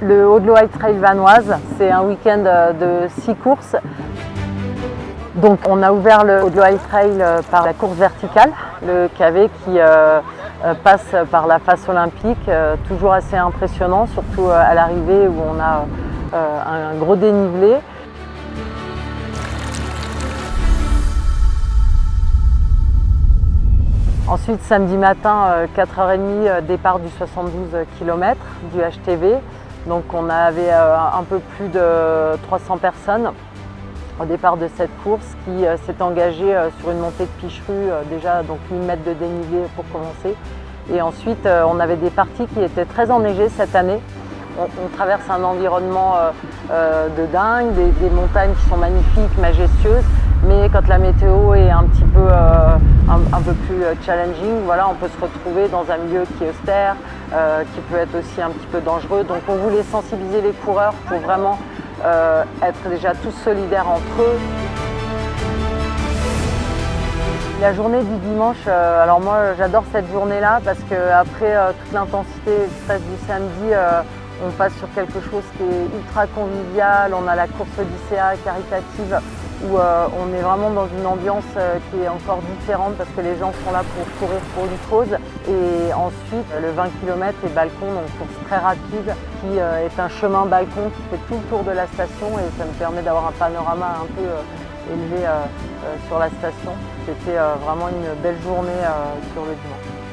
Le Haut-de-l'Eau High Trail Vanoise, c'est un week-end de 6 courses. Donc on a ouvert le Haut-de-l'Eau High Trail par la course verticale, le KV qui passe par la face olympique, toujours assez impressionnant, surtout à l'arrivée où on a un gros dénivelé. Ensuite, samedi matin, 4h30, départ du 72 km du HTV. Donc on avait un peu plus de 300 personnes au départ de cette course qui s'est engagée sur une montée de Picherue, déjà donc 1000 mètres de dénivelé pour commencer. Et ensuite, on avait des parties qui étaient très enneigées cette année. On traverse un environnement de dingue, des montagnes qui sont magnifiques, majestueuses, mais quand la météo est un petit peu, un peu plus challenging, voilà, on peut se retrouver dans un milieu qui est austère, qui peut être aussi un petit peu dangereux. Donc on voulait sensibiliser les coureurs pour vraiment être déjà tous solidaires entre eux. La journée du dimanche, alors moi j'adore cette journée-là parce qu'après toute l'intensité et le stress du samedi, on passe sur quelque chose qui est ultra convivial. On a la course Odyssea caritative où on est vraiment dans une ambiance qui est encore différente parce que les gens sont là pour courir pour une cause. Et ensuite, le 20 km et balcon, donc course très rapide, qui est un chemin balcon qui fait tout le tour de la station et ça me permet d'avoir un panorama un peu élevé sur la station. C'était vraiment une belle journée sur le dimanche.